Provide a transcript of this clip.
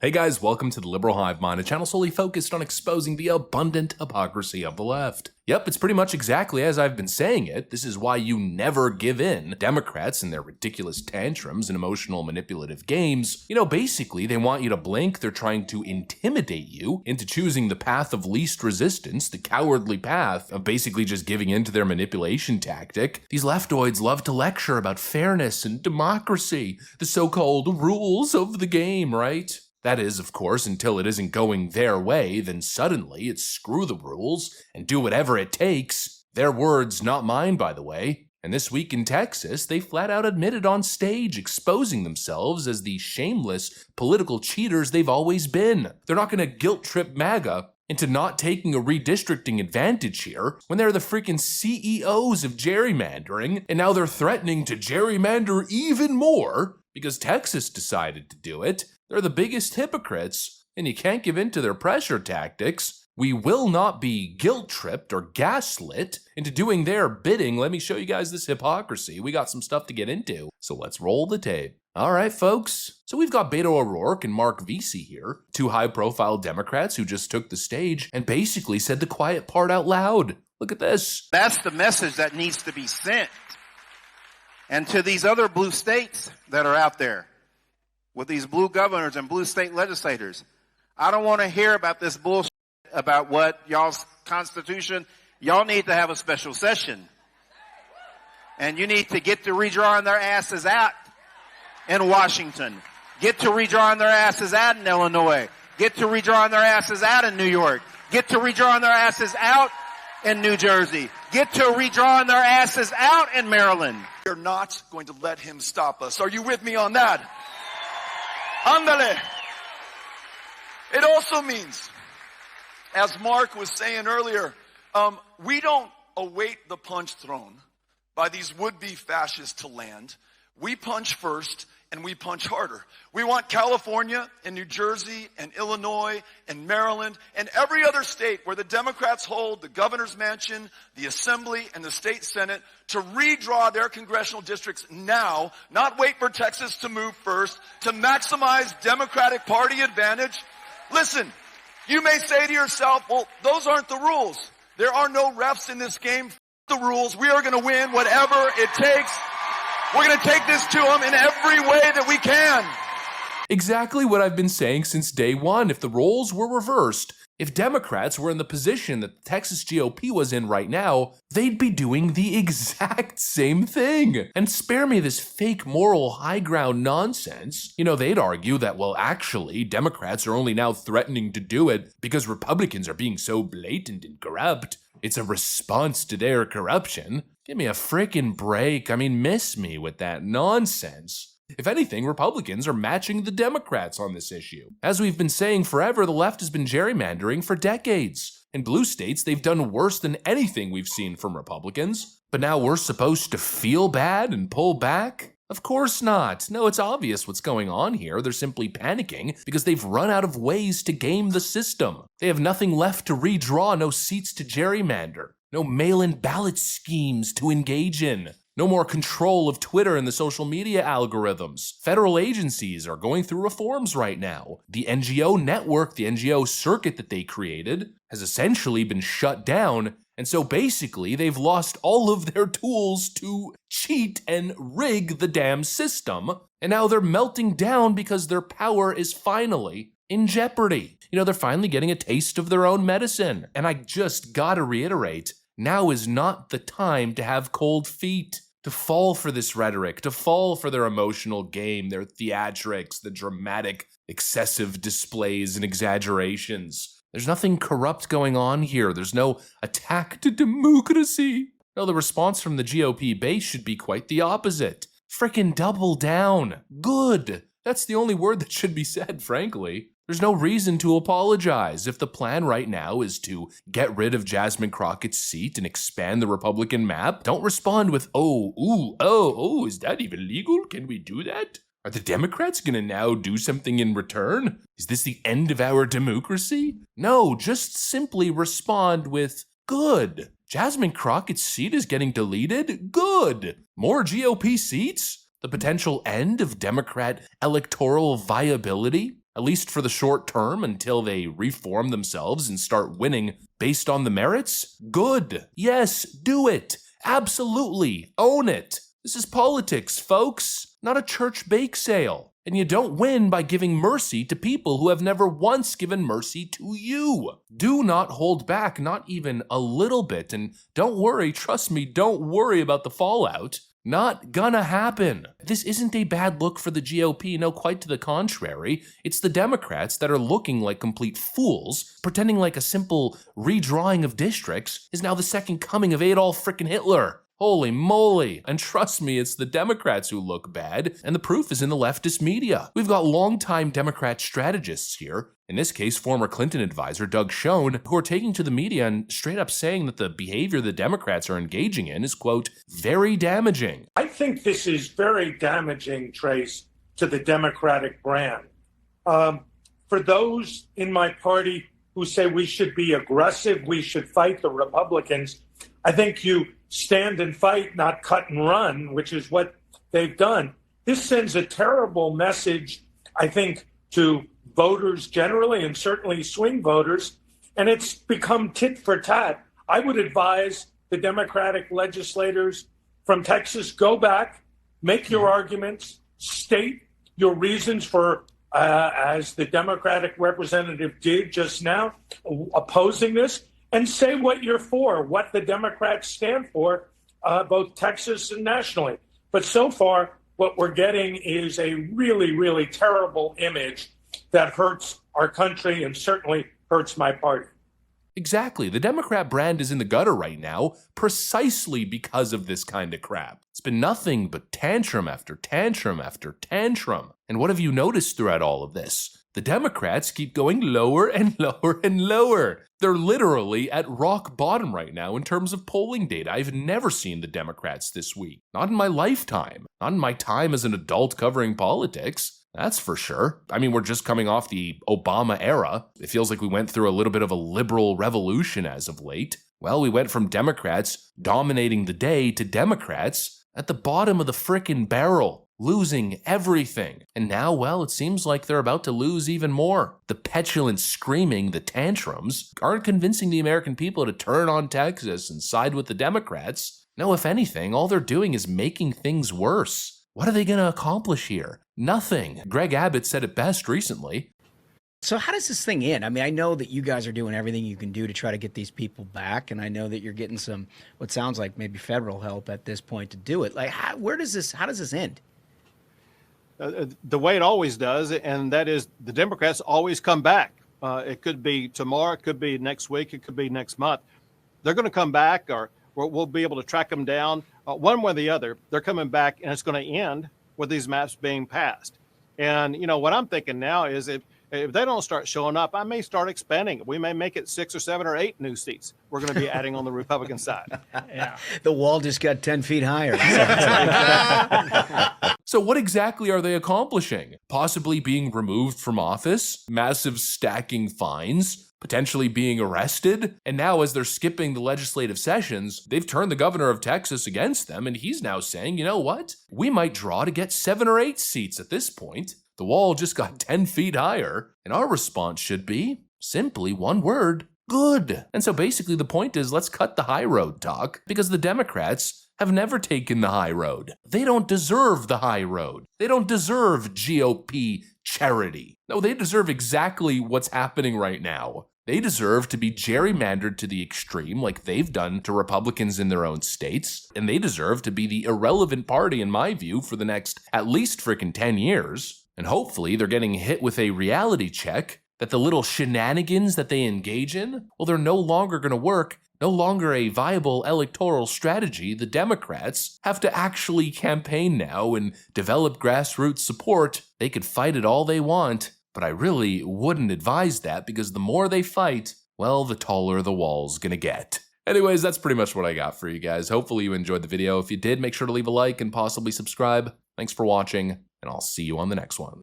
Hey guys, welcome to the Liberal Hive Mind, a channel solely focused on exposing the abundant hypocrisy of the left. Yep, it's pretty much exactly as I've been saying it. This is why you never give in. Democrats and their ridiculous tantrums and emotional manipulative games, basically they want you to blink. They're trying to intimidate you into choosing the path of least resistance, the cowardly path of basically just giving in to their manipulation tactic. These leftoids love to lecture about fairness and democracy, the so-called rules of the game, right? That is, of course, until it isn't going their way, then suddenly it's screw the rules and do whatever it takes. Their words, not mine, by the way. And this week in Texas, they flat out admitted on stage, exposing themselves as the shameless political cheaters they've always been. They're not gonna guilt trip MAGA into not taking a redistricting advantage here when they're the freaking CEOs of gerrymandering, and now they're threatening to gerrymander even more because Texas decided to do it. They're the biggest hypocrites, and you can't give in to their pressure tactics. We will not be guilt-tripped or gaslit into doing their bidding. Let me show you guys this hypocrisy. We got some stuff to get into, so let's roll the tape. All right, folks. So we've got Beto O'Rourke and Mark Vesey here, two high-profile Democrats who just took the stage and basically said the quiet part out loud. Look at this. That's the message that needs to be sent. And to these other blue states that are out there, with these blue governors and blue state legislators, I don't want to hear about this bullshit about what y'all's constitution. Y'all need to have a special session. And you need to get to redrawing their asses out in Washington. Get to redrawing their asses out in Illinois. Get to redrawing their asses out in New York. Get to redrawing their asses out in New Jersey. Get to redrawing their asses out in Maryland. We're not going to let him stop us. Are you with me on that? Ándale. It also means, as Mark was saying earlier, we don't await the punch thrown by these would-be fascists to land. We punch first, and we punch harder. We want California and New Jersey and Illinois and Maryland and every other state where the Democrats hold the governor's mansion, the assembly, and the state senate to redraw their congressional districts now, not wait for Texas to move first, to maximize Democratic Party advantage. Listen, you may say to yourself, well, those aren't the rules. There are no refs in this game. F the rules. We are going to win whatever it takes. We're going to take this to them in every way that we can. Exactly what I've been saying since day one. If the roles were reversed, if Democrats were in the position that the Texas GOP was in right now, they'd be doing the exact same thing. And spare me this fake moral high ground nonsense. They'd argue that, well, actually, Democrats are only now threatening to do it because Republicans are being so blatant and corrupt. It's a response to their corruption. Give me a frickin' break. Miss me with that nonsense. If anything, Republicans are matching the Democrats on this issue. As we've been saying forever, the left has been gerrymandering for decades. In blue states, they've done worse than anything we've seen from Republicans. But now we're supposed to feel bad and pull back? Of course not. No, it's obvious what's going on here. They're simply panicking because they've run out of ways to game the system. They have nothing left to redraw, no seats to gerrymander, no mail-in ballot schemes to engage in, no more control of Twitter and the social media algorithms. Federal agencies are going through reforms right now. The NGO network, the NGO circuit that they created, has essentially been shut down. And so basically, they've lost all of their tools to cheat and rig the damn system. And now they're melting down because their power is finally in jeopardy. They're finally getting a taste of their own medicine. And I just gotta reiterate, now is not the time to have cold feet, to fall for this rhetoric, to fall for their emotional game, their theatrics, the dramatic, excessive displays and exaggerations. There's nothing corrupt going on here. There's no attack to democracy. No, the response from the GOP base should be quite the opposite. Frickin' double down. Good. That's the only word that should be said, frankly. There's no reason to apologize. If the plan right now is to get rid of Jasmine Crockett's seat and expand the Republican map, don't respond with, is that even legal? Can we do that? Are the Democrats gonna now do something in return? Is this the end of our democracy? No, just simply respond with, good. Jasmine Crockett's seat is getting deleted? Good. More GOP seats? The potential end of Democrat electoral viability? at least for the short term until they reform themselves and start winning based on the merits? Good. Yes, do it. Absolutely. Own it. This is politics, folks, not a church bake sale. And you don't win by giving mercy to people who have never once given mercy to you. Do not hold back, not even a little bit. And don't worry, trust me, don't worry about the fallout. Not gonna happen. This isn't a bad look for the GOP, no, quite to the contrary. It's the Democrats that are looking like complete fools, pretending like a simple redrawing of districts is now the second coming of Adolf frickin' Hitler. Holy moly. And trust me, it's the Democrats who look bad, and the proof is in the leftist media. We've got longtime Democrat strategists here, in this case former Clinton advisor Doug Schoen, who are taking to the media and straight up saying that the behavior the Democrats are engaging in is, quote, very damaging. I think this is very damaging, Trace, to the Democratic brand. For those in my party who say we should be aggressive, we should fight the Republicans, I think you stand and fight, not cut and run, which is what they've done. This sends a terrible message, I think, to voters generally and certainly swing voters, and it's become tit for tat. I would advise the Democratic legislators from Texas, go back, make your arguments, state your reasons for, as the Democratic representative did just now, opposing this, and say what you're for, what the Democrats stand for, both Texas and nationally. But so far, what we're getting is a really, really terrible image that hurts our country and certainly hurts my party. Exactly. The Democrat brand is in the gutter right now precisely because of this kind of crap. It's been nothing but tantrum after tantrum after tantrum. And what have you noticed throughout all of this? The Democrats keep going lower and lower and lower. They're literally at rock bottom right now in terms of polling data. I've never seen the Democrats this weak. Not in my lifetime. Not in my time as an adult covering politics. That's for sure. I mean, we're just coming off the Obama era. It feels like we went through a little bit of a liberal revolution as of late. Well, we went from Democrats dominating the day to Democrats at the bottom of the frickin' barrel, losing everything. And now, well, it seems like they're about to lose even more. The petulant screaming, the tantrums, aren't convincing the American people to turn on Texas and side with the Democrats. No, if anything, all they're doing is making things worse. What are they going to accomplish here? Nothing. Greg Abbott said it best recently. So how does this thing end? I mean, I know that you guys are doing everything you can do to try to get these people back, and I know that you're getting some, what sounds like maybe federal help at this point to do it. Like, how does this end? The way it always does, and that is the Democrats always come back. It could be tomorrow, it could be next week, it could be next month. They're going to come back, or we'll be able to track them down. One way or the other, they're coming back, and it's going to end with these maps being passed. And, you know, what I'm thinking now is if they don't start showing up, I may start expanding it. We may make it 6 or 7 or 8 new seats we're going to be adding on the Republican side. Yeah. The wall just got 10 feet higher. So what exactly are they accomplishing? Possibly being removed from office, massive stacking fines, potentially being arrested, and now as they're skipping the legislative sessions, they've turned the governor of Texas against them, and he's now saying, you know what? We might draw to get 7 or 8 seats at this point. The wall just got 10 feet higher, and our response should be simply one word: good. And so basically the point is, let's cut the high road talk, because the Democrats have never taken the high road. They don't deserve the high road. They don't deserve GOP charity. No, they deserve exactly what's happening right now. They deserve to be gerrymandered to the extreme like they've done to Republicans in their own states, and they deserve to be the irrelevant party, in my view, for the next at least frickin' 10 years. And hopefully they're getting hit with a reality check that the little shenanigans that they engage in, well, they're no longer going to work, no longer a viable electoral strategy. The Democrats have to actually campaign now and develop grassroots support. They could fight it all they want, but I really wouldn't advise that, because the more they fight, well, the taller the wall's gonna get. Anyways, that's pretty much what I got for you guys. Hopefully you enjoyed the video. If you did, make sure to leave a like and possibly subscribe. Thanks for watching, and I'll see you on the next one.